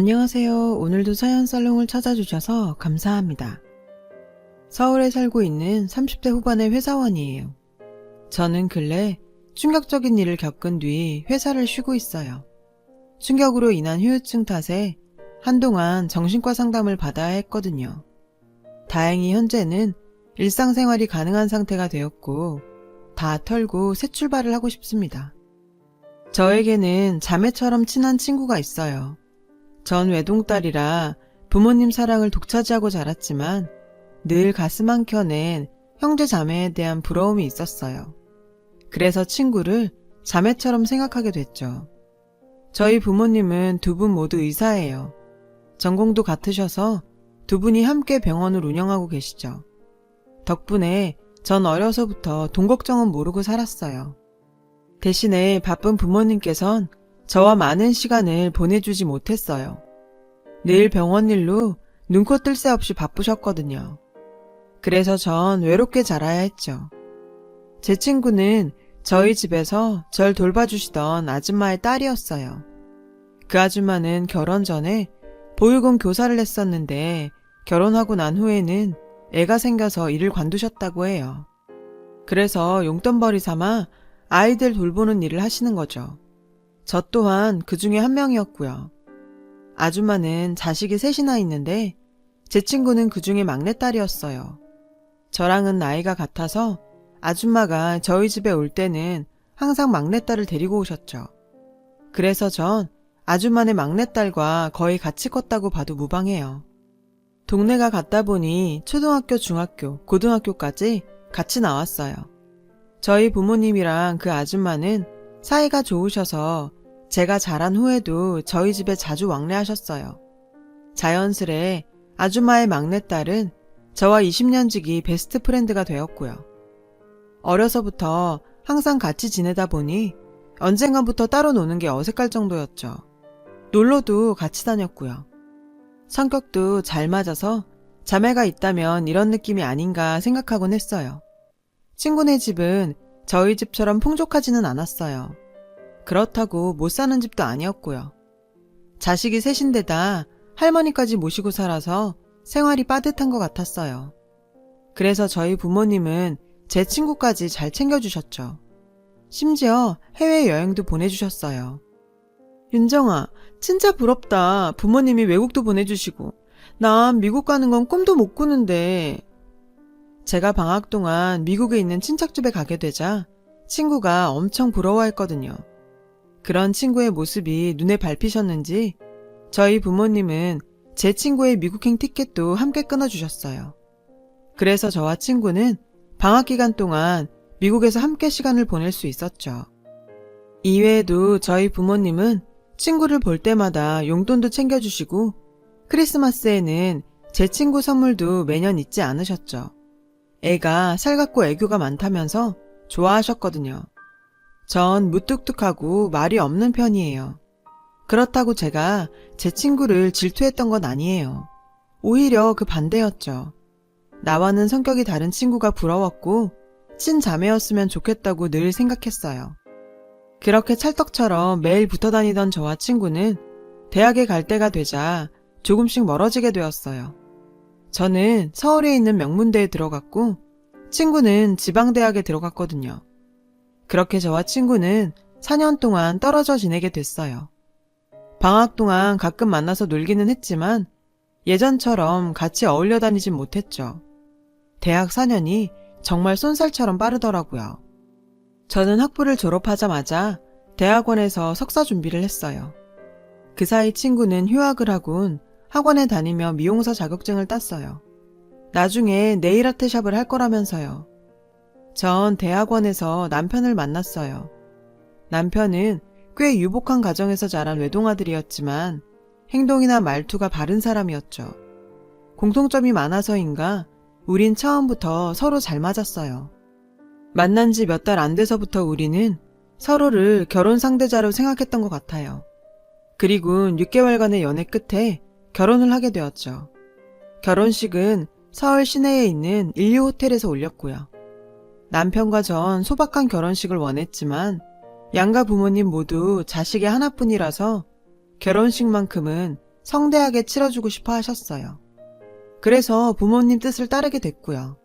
안녕하세요. 오늘도 사연살롱을 찾아주셔서 감사합니다. 서울에 살고 있는 30대 후반의 회사원이에요. 저는 근래 충격적인 일을 겪은 뒤 회사를 쉬고 있어요. 충격으로 인한 후유증 탓에 한동안 정신과 상담을 받아야 했거든요. 다행히 현재는 일상생활이 가능한 상태가 되었고 다 털고 새 출발을 하고 싶습니다. 저에게는 자매처럼 친한 친구가 있어요. 전 외동딸이라 부모님 사랑을 독차지하고 자랐지만 늘 가슴 한켠엔 형제 자매에 대한 부러움이 있었어요. 그래서 친구를 자매처럼 생각하게 됐죠. 저희 부모님은 두 분 모두 의사예요. 전공도 같으셔서 두 분이 함께 병원을 운영하고 계시죠. 덕분에 전 어려서부터 돈 걱정은 모르고 살았어요. 대신에 바쁜 부모님께선 저와 많은 시간을 보내주지 못했어요. 늘 병원 일로 눈코 뜰 새 없이 바쁘셨거든요. 그래서 전 외롭게 자라야 했죠. 제 친구는 저희 집에서 절 돌봐주시던 아줌마의 딸이었어요. 그 아줌마는 결혼 전에 보육원 교사를 했었는데 결혼하고 난 후에는 애가 생겨서 일을 관두셨다고 해요. 그래서 용돈벌이 삼아 아이들 돌보는 일을 하시는 거죠. 저 또한 그 중에 한 명이었고요. 아줌마는 자식이 셋이나 있는데 제 친구는 그 중에 막내딸이었어요. 저랑은 나이가 같아서 아줌마가 저희 집에 올 때는 항상 막내딸을 데리고 오셨죠. 그래서 전 아줌마네 막내딸과 거의 같이 컸다고 봐도 무방해요. 동네가 같다 보니 초등학교, 중학교, 고등학교까지 같이 나왔어요. 저희 부모님이랑 그 아줌마는 사이가 좋으셔서 제가 자란 후에도 저희 집에 자주 왕래하셨어요. 자연스레 아줌마의 막내딸은 저와 20년 지기 베스트 프렌드가 되었고요. 어려서부터 항상 같이 지내다 보니 언젠가부터 따로 노는 게 어색할 정도였죠. 놀러도 같이 다녔고요. 성격도 잘 맞아서 자매가 있다면 이런 느낌이 아닌가 생각하곤 했어요. 친구네 집은 저희 집처럼 풍족하지는 않았어요. 그렇다고 못 사는 집도 아니었고요. 자식이 셋인데다 할머니까지 모시고 살아서 생활이 빠듯한 것 같았어요. 그래서 저희 부모님은 제 친구까지 잘 챙겨주셨죠. 심지어 해외여행도 보내주셨어요. 윤정아, 진짜 부럽다. 부모님이 외국도 보내주시고. 난 미국 가는 건 꿈도 못 꾸는데. 제가 방학 동안 미국에 있는 친척집에 가게 되자 친구가 엄청 부러워했거든요. 그런 친구의 모습이 눈에 밟히셨는지 저희 부모님은 제 친구의 미국행 티켓도 함께 끊어주셨어요. 그래서 저와 친구는 방학 기간 동안 미국에서 함께 시간을 보낼 수 있었죠. 이외에도 저희 부모님은 친구를 볼 때마다 용돈도 챙겨주시고 크리스마스에는 제 친구 선물도 매년 잊지 않으셨죠. 애가 살갑고 애교가 많다면서 좋아하셨거든요. 전 무뚝뚝하고 말이 없는 편이에요. 그렇다고 제가 제 친구를 질투했던 건 아니에요. 오히려 그 반대였죠. 나와는 성격이 다른 친구가 부러웠고 친자매였으면 좋겠다고 늘 생각했어요. 그렇게 찰떡처럼 매일 붙어 다니던 저와 친구는 대학에 갈 때가 되자 조금씩 멀어지게 되었어요. 저는 서울에 있는 명문대에 들어갔고 친구는 지방대학에 들어갔거든요. 그렇게 저와 친구는 4년 동안 떨어져 지내게 됐어요. 방학 동안 가끔 만나서 놀기는 했지만 예전처럼 같이 어울려 다니진 못했죠. 대학 4년이 정말 쏜살처럼 빠르더라고요. 저는 학부를 졸업하자마자 대학원에서 석사 준비를 했어요. 그 사이 친구는 휴학을 하곤 학원에 다니며 미용사 자격증을 땄어요. 나중에 네일아트샵을 할 거라면서요. 전 대학원에서 남편을 만났어요. 남편은 꽤 유복한 가정에서 자란 외동아들이었지만 행동이나 말투가 바른 사람이었죠. 공통점이 많아서인가 우린 처음부터 서로 잘 맞았어요. 만난 지 몇 달 안 돼서부터 우리는 서로를 결혼 상대자로 생각했던 것 같아요. 그리고 6개월간의 연애 끝에 결혼을 하게 되었죠. 결혼식은 서울 시내에 있는 인류 호텔에서 올렸고요. 남편과 전 소박한 결혼식을 원했지만 양가 부모님 모두 자식의 하나뿐이라서 결혼식만큼은 성대하게 치러주고 싶어 하셨어요. 그래서 부모님 뜻을 따르게 됐고요.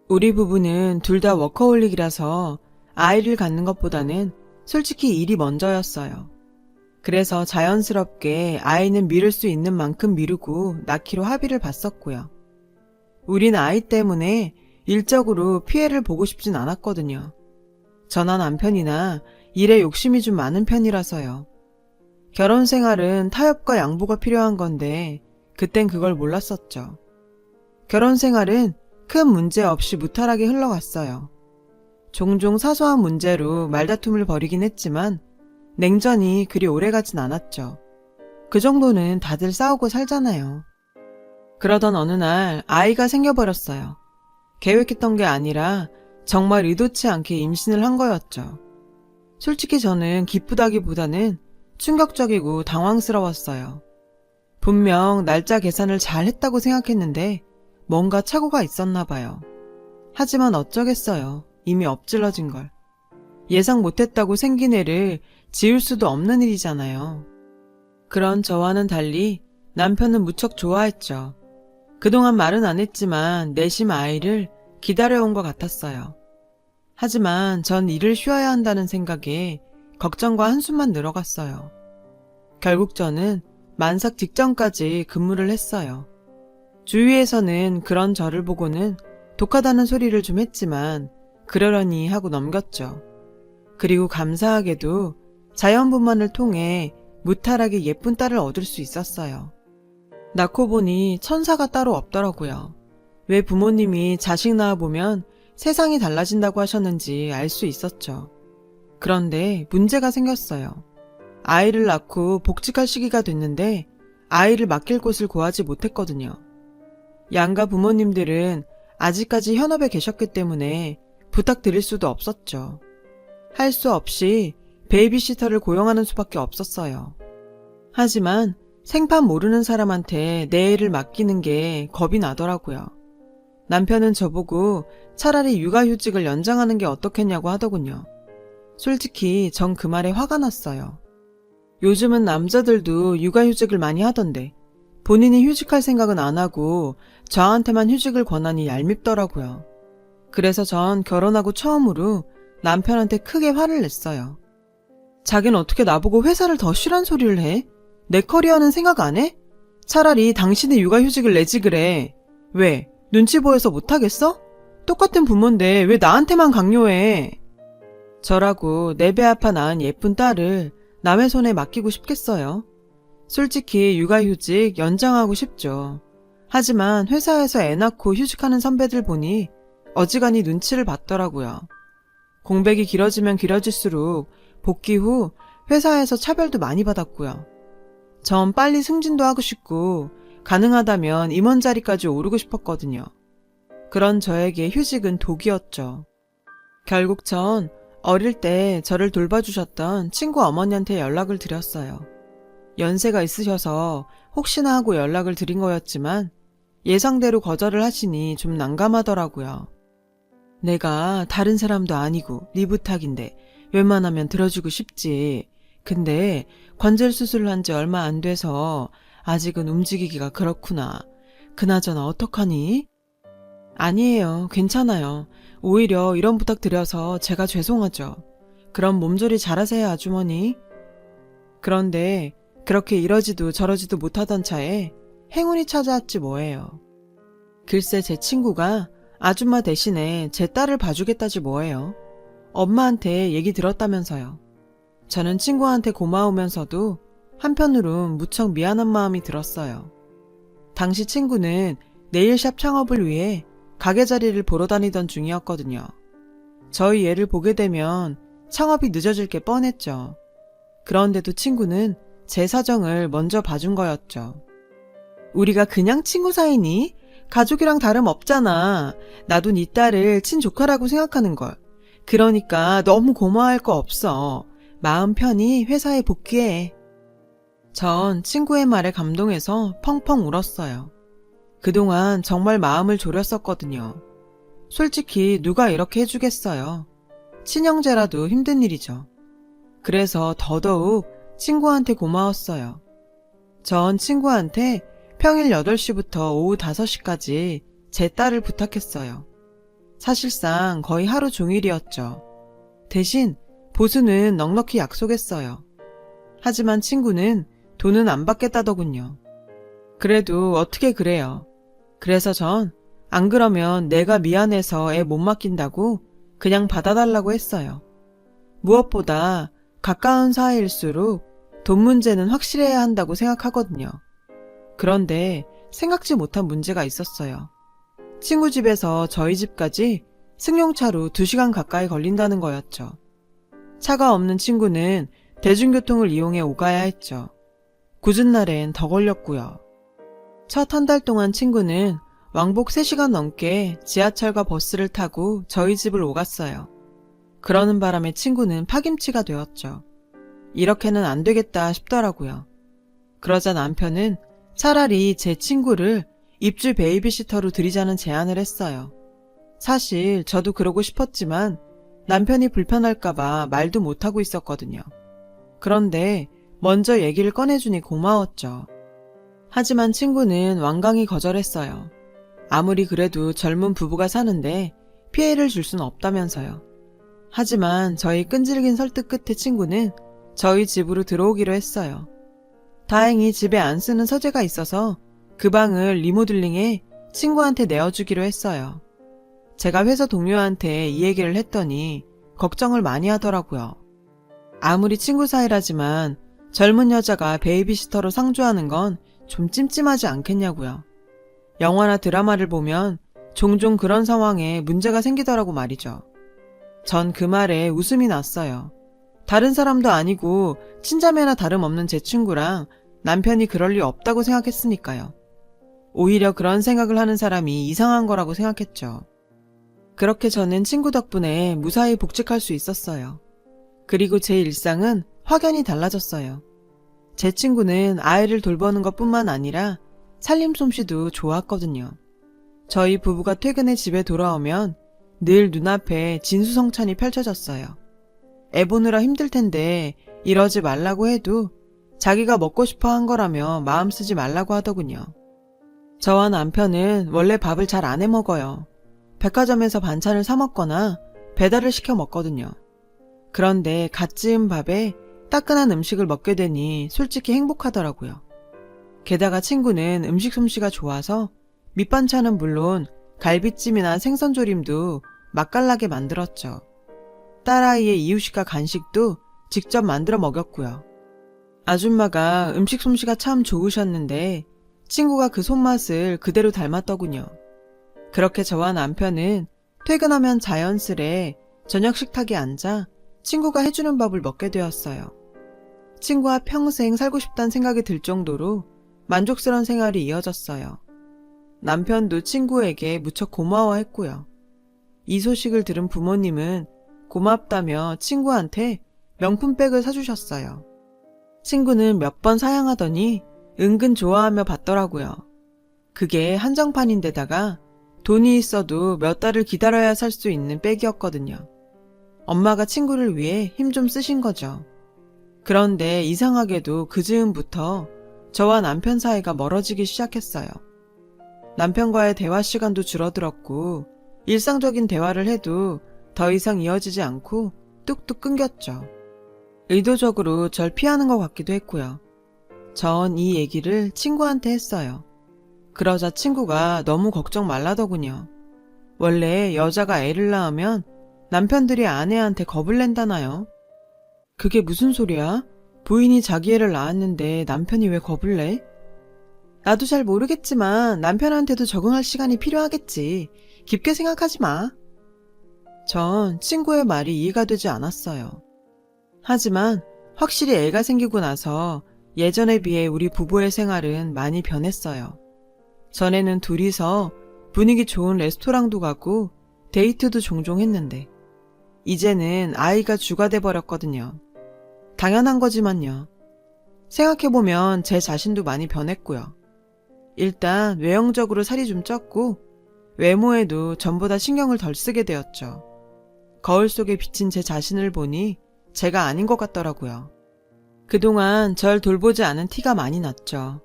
우리 부부는 둘 다 워커홀릭이라서 아이를 갖는 것보다는 솔직히 일이 먼저였어요. 그래서 자연스럽게 아이는 미룰 수 있는 만큼 미루고 낳기로 합의를 봤었고요. 우린 아이 때문에 일적으로 피해를 보고 싶진 않았거든요. 저나 남편이나 일에 욕심이 좀 많은 편이라서요. 결혼 생활은 타협과 양보가 필요한 건데 그땐 그걸 몰랐었죠. 결혼 생활은 큰 문제 없이 무탈하게 흘러갔어요. 종종 사소한 문제로 말다툼을 벌이긴 했지만 냉전이 그리 오래가진 않았죠. 그 정도는 다들 싸우고 살잖아요. 그러던 어느 날 아이가 생겨버렸어요. 계획했던 게 아니라 정말 의도치 않게 임신을 한 거였죠. 솔직히 저는 기쁘다기보다는 충격적이고 당황스러웠어요. 분명 날짜 계산을 잘 했다고 생각했는데 뭔가 착오가 있었나 봐요. 하지만 어쩌겠어요. 이미 엎질러진 걸. 예상 못했다고 생긴 애를 지울 수도 없는 일이잖아요. 그런 저와는 달리 남편은 무척 좋아했죠. 그동안 말은 안 했지만 내심 아이를 기다려온 것 같았어요. 하지만 전 일을 쉬어야 한다는 생각에 걱정과 한숨만 늘어갔어요. 결국 저는 만삭 직전까지 근무를 했어요. 주위에서는 그런 저를 보고는 독하다는 소리를 좀 했지만 그러려니 하고 넘겼죠. 그리고 감사하게도 자연분만을 통해 무탈하게 예쁜 딸을 얻을 수 있었어요. 낳고 보니 천사가 따로 없더라고요. 왜 부모님이 자식 낳아보면 세상이 달라진다고 하셨는지 알 수 있었죠. 그런데 문제가 생겼어요. 아이를 낳고 복직할 시기가 됐는데 아이를 맡길 곳을 구하지 못했거든요. 양가 부모님들은 아직까지 현업에 계셨기 때문에 부탁드릴 수도 없었죠. 할 수 없이 베이비시터를 고용하는 수밖에 없었어요. 하지만 생판 모르는 사람한테 내 애를 맡기는 게 겁이 나더라고요. 남편은 저보고 차라리 육아휴직을 연장하는 게 어떻겠냐고 하더군요. 솔직히 전 그 말에 화가 났어요. 요즘은 남자들도 육아휴직을 많이 하던데 본인이 휴직할 생각은 안 하고 저한테만 휴직을 권하니 얄밉더라고요. 그래서 전 결혼하고 처음으로 남편한테 크게 화를 냈어요. 자긴 어떻게 나보고 회사를 더 쉬란 소리를 해? 내 커리어는 생각 안 해? 차라리 당신이 육아휴직을 내지 그래. 왜? 눈치 보여서 못하겠어? 똑같은 부모인데 왜 나한테만 강요해? 저라고 내 배 아파 낳은 예쁜 딸을 남의 손에 맡기고 싶겠어요? 솔직히 육아휴직 연장하고 싶죠. 하지만 회사에서 애 낳고 휴직하는 선배들 보니 어지간히 눈치를 봤더라고요. 공백이 길어지면 길어질수록 복귀 후 회사에서 차별도 많이 받았고요. 전 빨리 승진도 하고 싶고 가능하다면 임원 자리까지 오르고 싶었거든요. 그런 저에게 휴직은 독이었죠. 결국 전 어릴 때 저를 돌봐주셨던 친구 어머니한테 연락을 드렸어요. 연세가 있으셔서 혹시나 하고 연락을 드린 거였지만 예상대로 거절을 하시니 좀 난감하더라고요. 내가 다른 사람도 아니고 네 부탁인데 웬만하면 들어주고 싶지. 근데 관절 수술을 한 지 얼마 안 돼서 아직은 움직이기가 그렇구나. 그나저나 어떡하니? 아니에요. 괜찮아요. 오히려 이런 부탁 드려서 제가 죄송하죠. 그럼 몸조리 잘하세요, 아주머니. 그런데 그렇게 이러지도 저러지도 못하던 차에 행운이 찾아왔지 뭐예요. 글쎄 제 친구가 아줌마 대신에 제 딸을 봐주겠다지 뭐예요. 엄마한테 얘기 들었다면서요. 저는 친구한테 고마우면서도 한편으론 무척 미안한 마음이 들었어요. 당시 친구는 네일샵 창업을 위해 가게 자리를 보러 다니던 중이었거든요. 저희 애를 보게 되면 창업이 늦어질 게 뻔했죠. 그런데도 친구는 제 사정을 먼저 봐준 거였죠. 우리가 그냥 친구 사이니? 가족이랑 다름없잖아. 나도 네 딸을 친조카라고 생각하는걸. 그러니까 너무 고마워할 거 없어. 마음 편히 회사에 복귀해. 전 친구의 말에 감동해서 펑펑 울었어요. 그동안 정말 마음을 졸였었거든요. 솔직히 누가 이렇게 해주겠어요. 친형제라도 힘든 일이죠. 그래서 더더욱 친구한테 고마웠어요. 전 친구한테 평일 8시부터 오후 5시까지 제 딸을 부탁했어요. 사실상 거의 하루 종일이었죠. 대신 보수는 넉넉히 약속했어요. 하지만 친구는 돈은 안 받겠다더군요. 그래도 어떻게 그래요. 그래서 전 안 그러면 내가 미안해서 애 못 맡긴다고 그냥 받아달라고 했어요. 무엇보다 가까운 사이일수록 돈 문제는 확실해야 한다고 생각하거든요. 그런데 생각지 못한 문제가 있었어요. 친구 집에서 저희 집까지 승용차로 2시간 가까이 걸린다는 거였죠. 차가 없는 친구는 대중교통을 이용해 오가야 했죠. 굳은 날엔 더 걸렸고요. 첫 한 달 동안 친구는 왕복 3시간 넘게 지하철과 버스를 타고 저희 집을 오갔어요. 그러는 바람에 친구는 파김치가 되었죠. 이렇게는 안 되겠다 싶더라고요. 그러자 남편은 차라리 제 친구를 입주 베이비시터로 들이자는 제안을 했어요. 사실 저도 그러고 싶었지만 남편이 불편할까봐 말도 못하고 있었거든요. 그런데 먼저 얘기를 꺼내주니 고마웠죠. 하지만 친구는 완강히 거절했어요. 아무리 그래도 젊은 부부가 사는데 피해를 줄 순 없다면서요. 하지만 저희 끈질긴 설득 끝에 친구는 저희 집으로 들어오기로 했어요. 다행히 집에 안 쓰는 서재가 있어서 그 방을 리모델링해 친구한테 내어주기로 했어요. 제가 회사 동료한테 이 얘기를 했더니 걱정을 많이 하더라고요. 아무리 친구 사이라지만 젊은 여자가 베이비시터로 상주하는 건 좀 찜찜하지 않겠냐고요. 영화나 드라마를 보면 종종 그런 상황에 문제가 생기더라고 말이죠. 전 그 말에 웃음이 났어요. 다른 사람도 아니고 친자매나 다름없는 제 친구랑 남편이 그럴 리 없다고 생각했으니까요. 오히려 그런 생각을 하는 사람이 이상한 거라고 생각했죠. 그렇게 저는 친구 덕분에 무사히 복직할 수 있었어요. 그리고 제 일상은 확연히 달라졌어요. 제 친구는 아이를 돌보는 것뿐만 아니라 살림 솜씨도 좋았거든요. 저희 부부가 퇴근해 집에 돌아오면 늘 눈앞에 진수성찬이 펼쳐졌어요. 애 보느라 힘들 텐데 이러지 말라고 해도 자기가 먹고 싶어 한 거라며 마음 쓰지 말라고 하더군요. 저와 남편은 원래 밥을 잘 안 해 먹어요. 백화점에서 반찬을 사 먹거나 배달을 시켜 먹거든요. 그런데 갓 지은 밥에 따끈한 음식을 먹게 되니 솔직히 행복하더라고요. 게다가 친구는 음식 솜씨가 좋아서 밑반찬은 물론 갈비찜이나 생선조림도 맛깔나게 만들었죠. 딸아이의 이유식과 간식도 직접 만들어 먹였고요. 아줌마가 음식 솜씨가 참 좋으셨는데 친구가 그 손맛을 그대로 닮았더군요. 그렇게 저와 남편은 퇴근하면 자연스레 저녁 식탁에 앉아 친구가 해주는 밥을 먹게 되었어요. 친구와 평생 살고 싶다는 생각이 들 정도로 만족스러운 생활이 이어졌어요. 남편도 친구에게 무척 고마워했고요. 이 소식을 들은 부모님은 고맙다며 친구한테 명품백을 사주셨어요. 친구는 몇 번 사양하더니 은근 좋아하며 받더라고요. 그게 한정판인데다가 돈이 있어도 몇 달을 기다려야 살 수 있는 백이었거든요. 엄마가 친구를 위해 힘 좀 쓰신 거죠. 그런데 이상하게도 그 즈음부터 저와 남편 사이가 멀어지기 시작했어요. 남편과의 대화 시간도 줄어들었고 일상적인 대화를 해도 더 이상 이어지지 않고 뚝뚝 끊겼죠. 의도적으로 절 피하는 것 같기도 했고요. 전 이 얘기를 친구한테 했어요. 그러자 친구가 너무 걱정 말라더군요. 원래 여자가 애를 낳으면 남편들이 아내한테 겁을 낸다나요? 그게 무슨 소리야? 부인이 자기 애를 낳았는데 남편이 왜 겁을 내? 나도 잘 모르겠지만 남편한테도 적응할 시간이 필요하겠지. 깊게 생각하지 마. 전 친구의 말이 이해가 되지 않았어요. 하지만 확실히 애가 생기고 나서 예전에 비해 우리 부부의 생활은 많이 변했어요. 전에는 둘이서 분위기 좋은 레스토랑도 가고 데이트도 종종 했는데 이제는 아이가 주가 돼버렸거든요. 당연한 거지만요. 생각해보면 제 자신도 많이 변했고요. 일단 외형적으로 살이 좀 쪘고 외모에도 전보다 신경을 덜 쓰게 되었죠. 거울 속에 비친 제 자신을 보니 제가 아닌 것 같더라고요. 그동안 절 돌보지 않은 티가 많이 났죠.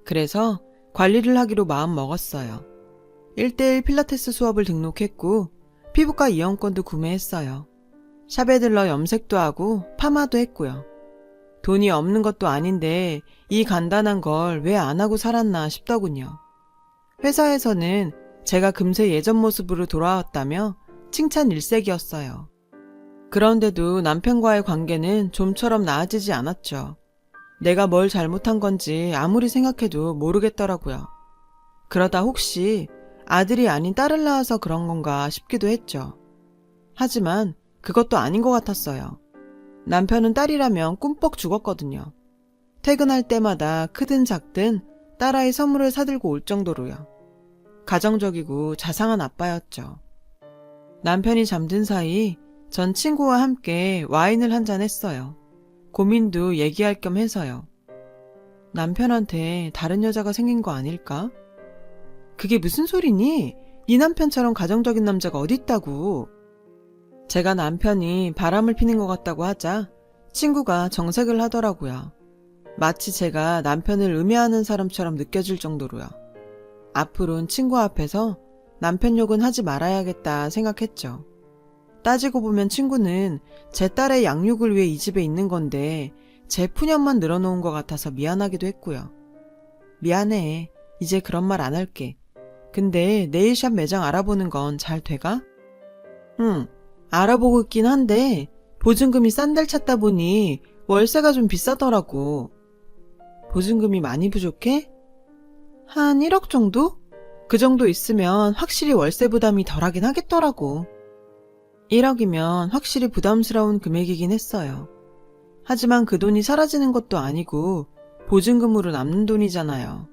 그래서 관리를 하기로 마음 먹었어요. 1:1 필라테스 수업을 등록했고 피부과 이용권도 구매했어요. 샵에 들러 염색도 하고 파마도 했고요. 돈이 없는 것도 아닌데 이 간단한 걸 왜 안 하고 살았나 싶더군요. 회사에서는 제가 금세 예전 모습으로 돌아왔다며 칭찬 일색이었어요. 그런데도 남편과의 관계는 좀처럼 나아지지 않았죠. 내가 뭘 잘못한 건지 아무리 생각해도 모르겠더라고요. 그러다 혹시 아들이 아닌 딸을 낳아서 그런 건가 싶기도 했죠. 하지만 그것도 아닌 것 같았어요. 남편은 딸이라면 꿈뻑 죽었거든요. 퇴근할 때마다 크든 작든 딸아이 선물을 사들고 올 정도로요. 가정적이고 자상한 아빠였죠. 남편이 잠든 사이 전 친구와 함께 와인을 한잔 했어요. 고민도 얘기할 겸 해서요. 남편한테 다른 여자가 생긴 거 아닐까? 그게 무슨 소리니? 네 남편처럼 가정적인 남자가 어딨다고. 제가 남편이 바람을 피는 것 같다고 하자 친구가 정색을 하더라고요. 마치 제가 남편을 음해하는 사람처럼 느껴질 정도로요. 앞으로는 친구 앞에서 남편 욕은 하지 말아야겠다 생각했죠. 따지고 보면 친구는 제 딸의 양육을 위해 이 집에 있는 건데 제 푸념만 늘어놓은 것 같아서 미안하기도 했고요. 미안해. 이제 그런 말 안 할게. 근데 네일샵 매장 알아보는 건 잘 돼가? 응, 알아보고 있긴 한데 보증금이 싼 데를 찾다 보니 월세가 좀 비싸더라고. 보증금이 많이 부족해? 한 1억 정도? 그 정도 있으면 확실히 월세 부담이 덜하긴 하겠더라고. 1억이면 확실히 부담스러운 금액이긴 했어요. 하지만 그 돈이 사라지는 것도 아니고 보증금으로 남는 돈이잖아요.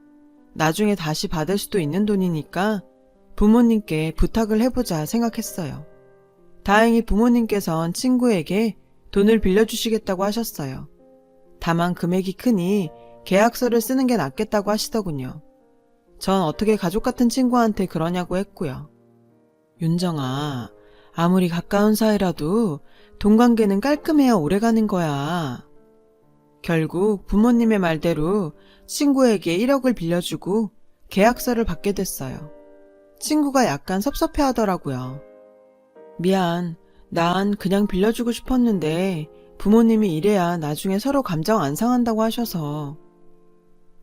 나중에 다시 받을 수도 있는 돈이니까 부모님께 부탁을 해보자 생각했어요. 다행히 부모님께선 친구에게 돈을 빌려주시겠다고 하셨어요. 다만 금액이 크니 계약서를 쓰는 게 낫겠다고 하시더군요. 전 어떻게 가족 같은 친구한테 그러냐고 했고요. 윤정아, 아무리 가까운 사이라도 돈 관계는 깔끔해야 오래가는 거야. 결국 부모님의 말대로 친구에게 1억을 빌려주고 계약서를 받게 됐어요. 친구가 약간 섭섭해 하더라고요. 미안, 난 그냥 빌려주고 싶었는데 부모님이 이래야 나중에 서로 감정 안 상한다고 하셔서.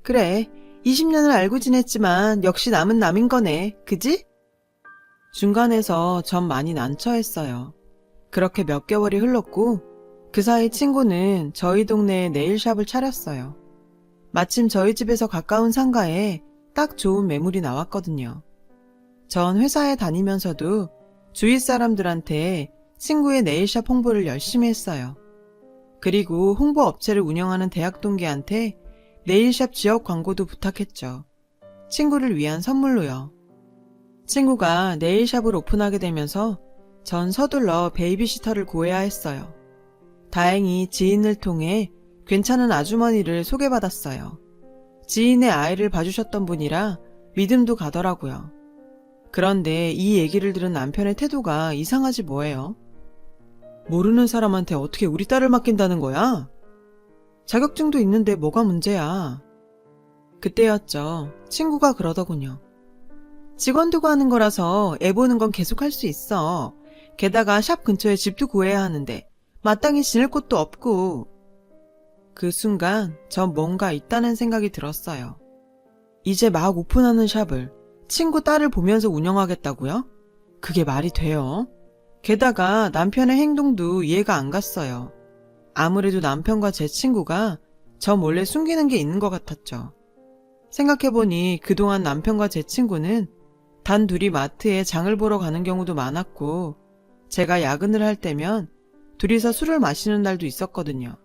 그래, 20년을 알고 지냈지만 역시 남은 남인 거네, 그지? 중간에서 전 많이 난처했어요. 그렇게 몇 개월이 흘렀고 그 사이 친구는 저희 동네에 네일샵을 차렸어요. 마침 저희 집에서 가까운 상가에 딱 좋은 매물이 나왔거든요. 전 회사에 다니면서도 주위 사람들한테 친구의 네일샵 홍보를 열심히 했어요. 그리고 홍보 업체를 운영하는 대학 동기한테 네일샵 지역 광고도 부탁했죠. 친구를 위한 선물로요. 친구가 네일샵을 오픈하게 되면서 전 서둘러 베이비시터를 구해야 했어요. 다행히 지인을 통해 괜찮은 아주머니를 소개받았어요. 지인의 아이를 봐주셨던 분이라 믿음도 가더라고요. 그런데 이 얘기를 들은 남편의 태도가 이상하지 뭐예요? 모르는 사람한테 어떻게 우리 딸을 맡긴다는 거야? 자격증도 있는데 뭐가 문제야? 그때였죠. 친구가 그러더군요. 직원 두고 하는 거라서 애 보는 건 계속 할 수 있어. 게다가 샵 근처에 집도 구해야 하는데 마땅히 지낼 곳도 없고. 그 순간 전 뭔가 있다는 생각이 들었어요. 이제 막 오픈하는 샵을 친구 딸을 보면서 운영하겠다고요? 그게 말이 돼요? 게다가 남편의 행동도 이해가 안 갔어요. 아무래도 남편과 제 친구가 저 몰래 숨기는 게 있는 것 같았죠. 생각해보니 그동안 남편과 제 친구는 단 둘이 마트에 장을 보러 가는 경우도 많았고 제가 야근을 할 때면 둘이서 술을 마시는 날도 있었거든요.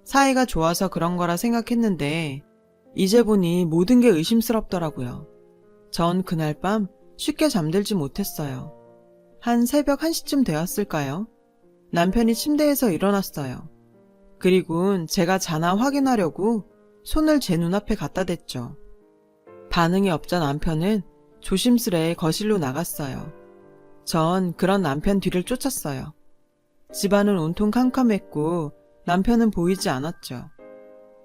사이가 좋아서 그런 거라 생각했는데 이제 보니 모든 게 의심스럽더라고요. 전 그날 밤 쉽게 잠들지 못했어요. 한 새벽 1시쯤 되었을까요? 남편이 침대에서 일어났어요. 그리고는 제가 자나 확인하려고 손을 제 눈앞에 갖다 댔죠. 반응이 없자 남편은 조심스레 거실로 나갔어요. 전 그런 남편 뒤를 쫓았어요. 집안은 온통 캄캄했고 남편은 보이지 않았죠.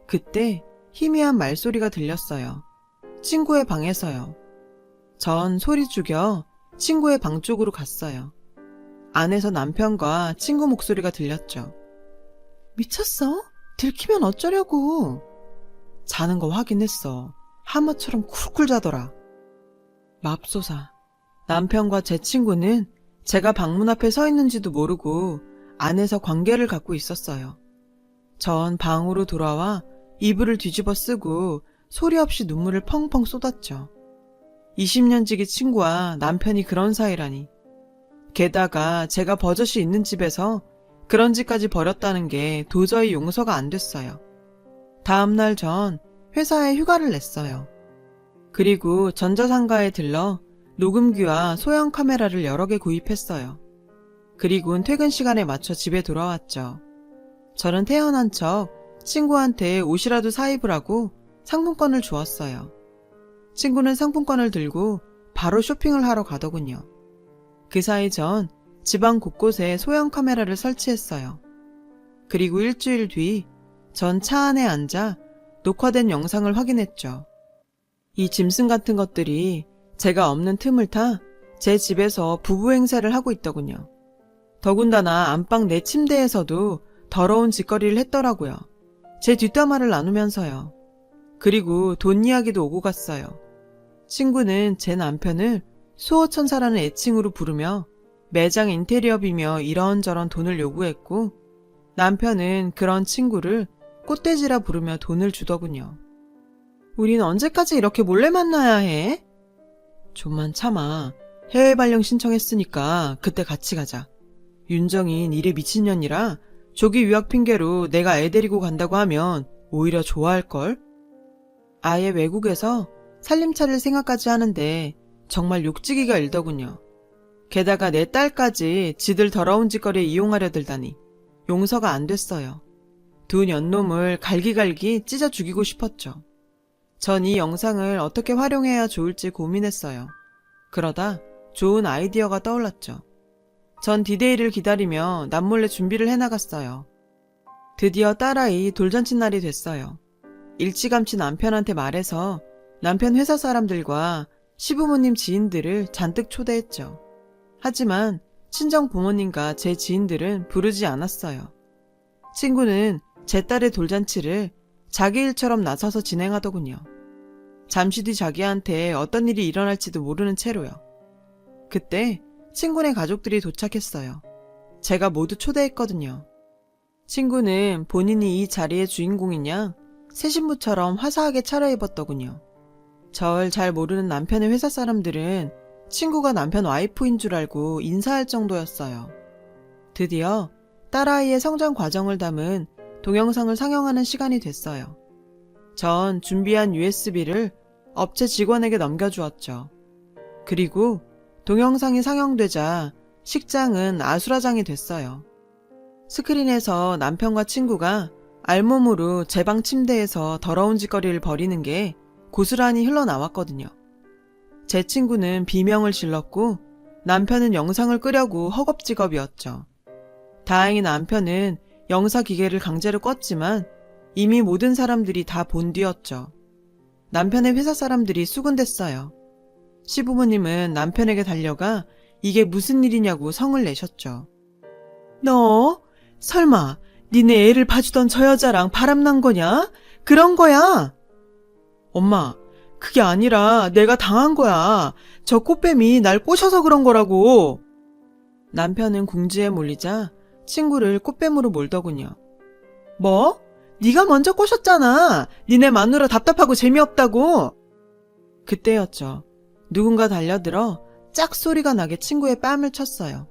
그때 희미한 말소리가 들렸어요. 친구의 방에서요. 전 소리 죽여 친구의 방 쪽으로 갔어요. 안에서 남편과 친구 목소리가 들렸죠. 미쳤어? 들키면 어쩌려고? 자는 거 확인했어. 하마처럼 쿨쿨 자더라. 맙소사. 남편과 제 친구는 제가 방문 앞에 서 있는지도 모르고 안에서 관계를 갖고 있었어요. 전 방으로 돌아와 이불을 뒤집어 쓰고 소리 없이 눈물을 펑펑 쏟았죠. 20년 지기 친구와 남편이 그런 사이라니. 게다가 제가 버젓이 있는 집에서 그런 짓까지 벌였다는 게 도저히 용서가 안 됐어요. 다음날 전 회사에 휴가를 냈어요. 그리고 전자상가에 들러 녹음기와 소형 카메라를 여러 개 구입했어요. 그리고는 퇴근 시간에 맞춰 집에 돌아왔죠. 저는 태어난 척 친구한테 옷이라도 사입으라고 상품권을 주었어요. 친구는 상품권을 들고 바로 쇼핑을 하러 가더군요. 그 사이 전 집안 곳곳에 소형 카메라를 설치했어요. 그리고 일주일 뒤 전 차 안에 앉아 녹화된 영상을 확인했죠. 이 짐승 같은 것들이 제가 없는 틈을 타 제 집에서 부부 행세를 하고 있더군요. 더군다나 안방 내 침대에서도 더러운 짓거리를 했더라고요. 제 뒷담화를 나누면서요. 그리고 돈 이야기도 오고 갔어요. 친구는 제 남편을 수호천사라는 애칭으로 부르며 매장 인테리어비며 이런저런 돈을 요구했고, 남편은 그런 친구를 꽃돼지라 부르며 돈을 주더군요. 우린 언제까지 이렇게 몰래 만나야 해? 좀만 참아. 해외 발령 신청했으니까 그때 같이 가자. 윤정인 일에 미친년이라 조기 유학 핑계로 내가 애 데리고 간다고 하면 오히려 좋아할걸? 아예 외국에서 살림차릴 생각까지 하는데 정말 욕지기가 일더군요. 게다가 내 딸까지 지들 더러운 짓거리에 이용하려 들다니 용서가 안 됐어요. 두 년놈을 갈기갈기 찢어 죽이고 싶었죠. 전 이 영상을 어떻게 활용해야 좋을지 고민했어요. 그러다 좋은 아이디어가 떠올랐죠. 전 디데이를 기다리며 남몰래 준비를 해나갔어요. 드디어 딸아이 돌잔치 날이 됐어요. 일찌감치 남편한테 말해서 남편 회사 사람들과 시부모님 지인들을 잔뜩 초대했죠. 하지만 친정 부모님과 제 지인들은 부르지 않았어요. 친구는 제 딸의 돌잔치를 자기 일처럼 나서서 진행하더군요. 잠시 뒤 자기한테 어떤 일이 일어날지도 모르는 채로요. 그때 친구네 가족들이 도착했어요. 제가 모두 초대했거든요. 친구는 본인이 이 자리의 주인공이냐 새 신부처럼 화사하게 차려입었더군요. 절 잘 모르는 남편의 회사 사람들은 친구가 남편 와이프인 줄 알고 인사할 정도였어요. 드디어 딸아이의 성장 과정을 담은 동영상을 상영하는 시간이 됐어요. 전 준비한 USB를 업체 직원에게 넘겨주었죠. 그리고 동영상이 상영되자 식장은 아수라장이 됐어요. 스크린에서 남편과 친구가 알몸으로 제 방 침대에서 더러운 짓거리를 벌이는 게 고스란히 흘러나왔거든요. 제 친구는 비명을 질렀고 남편은 영상을 끄려고 허겁지겁이었죠. 다행히 남편은 영사 기계를 강제로 껐지만 이미 모든 사람들이 다 본 뒤였죠. 남편의 회사 사람들이 수군댔어요. 시부모님은 남편에게 달려가 이게 무슨 일이냐고 성을 내셨죠. 너 설마 니네 애를 봐주던 저 여자랑 바람난 거냐? 그런 거야? 엄마, 그게 아니라 내가 당한 거야. 저 꽃뱀이 날 꼬셔서 그런 거라고. 남편은 궁지에 몰리자 친구를 꽃뱀으로 몰더군요. 뭐? 네가 먼저 꼬셨잖아. 니네 마누라 답답하고 재미없다고. 그때였죠. 누군가 달려들어 짝 소리가 나게 친구의 뺨을 쳤어요.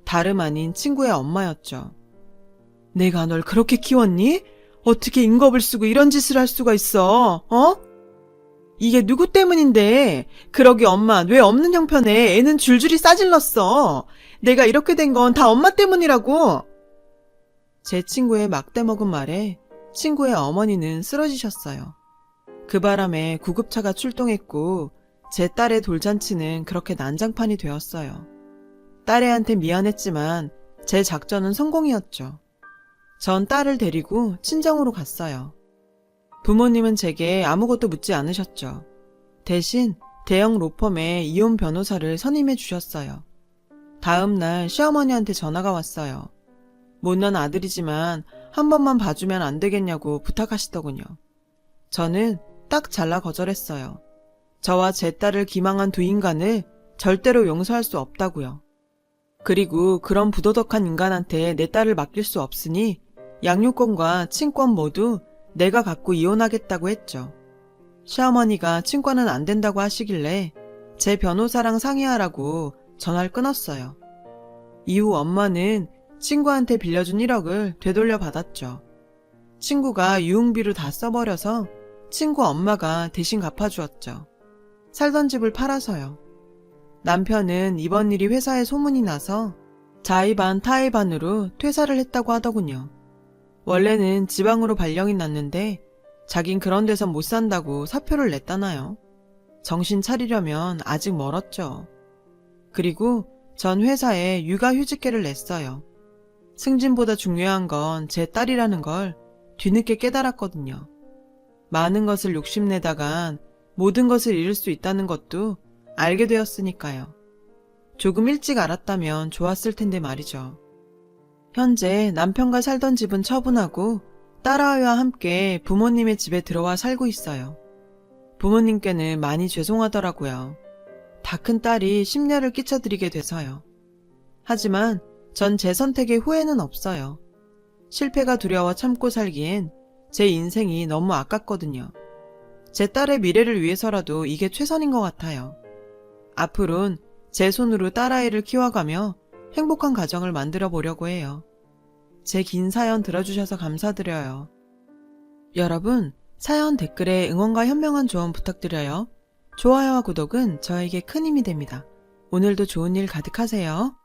다름 아닌 친구의 엄마였죠. 내가 널 그렇게 키웠니? 어떻게 인겁을 쓰고 이런 짓을 할 수가 있어? 어? 이게 누구 때문인데? 그러게 엄마 왜 없는 형편에 애는 줄줄이 싸질렀어. 내가 이렇게 된 건 다 엄마 때문이라고. 제 친구의 막대먹은 말에 친구의 어머니는 쓰러지셨어요. 그 바람에 구급차가 출동했고 제 딸의 돌잔치는 그렇게 난장판이 되었어요. 딸애한테 미안했지만 제 작전은 성공이었죠. 전 딸을 데리고 친정으로 갔어요. 부모님은 제게 아무것도 묻지 않으셨죠. 대신 대형 로펌에 이혼 변호사를 선임해 주셨어요. 다음 날 시어머니한테 전화가 왔어요. 못난 아들이지만 한 번만 봐주면 안 되겠냐고 부탁하시더군요. 저는 딱 잘라 거절했어요. 저와 제 딸을 기망한 두 인간을 절대로 용서할 수 없다고요. 그리고 그런 부도덕한 인간한테 내 딸을 맡길 수 없으니 양육권과 친권 모두 내가 갖고 이혼하겠다고 했죠. 시어머니가 친권은 안 된다고 하시길래 제 변호사랑 상의하라고 전화를 끊었어요. 이후 엄마는 친구한테 빌려준 1억을 되돌려 받았죠. 친구가 유흥비로 다 써버려서 친구 엄마가 대신 갚아주었죠. 살던 집을 팔아서요. 남편은 이번 일이 회사에 소문이 나서 자의 반 타의 반으로 퇴사를 했다고 하더군요. 원래는 지방으로 발령이 났는데 자긴 그런 데서 못 산다고 사표를 냈다나요. 정신 차리려면 아직 멀었죠. 그리고 전 회사에 육아휴직계를 냈어요. 승진보다 중요한 건 제 딸이라는 걸 뒤늦게 깨달았거든요. 많은 것을 욕심내다간 모든 것을 잃을 수 있다는 것도 알게 되었으니까요. 조금 일찍 알았다면 좋았을 텐데 말이죠. 현재 남편과 살던 집은 처분하고 딸아이와 함께 부모님의 집에 들어와 살고 있어요. 부모님께는 많이 죄송하더라고요. 다 큰 딸이 심려를 끼쳐드리게 돼서요. 하지만 전 제 선택에 후회는 없어요. 실패가 두려워 참고 살기엔 제 인생이 너무 아깝거든요. 제 딸의 미래를 위해서라도 이게 최선인 것 같아요. 앞으론 제 손으로 딸아이를 키워가며 행복한 가정을 만들어 보려고 해요. 제 긴 사연 들어주셔서 감사드려요. 여러분, 사연 댓글에 응원과 현명한 조언 부탁드려요. 좋아요와 구독은 저에게 큰 힘이 됩니다. 오늘도 좋은 일 가득하세요.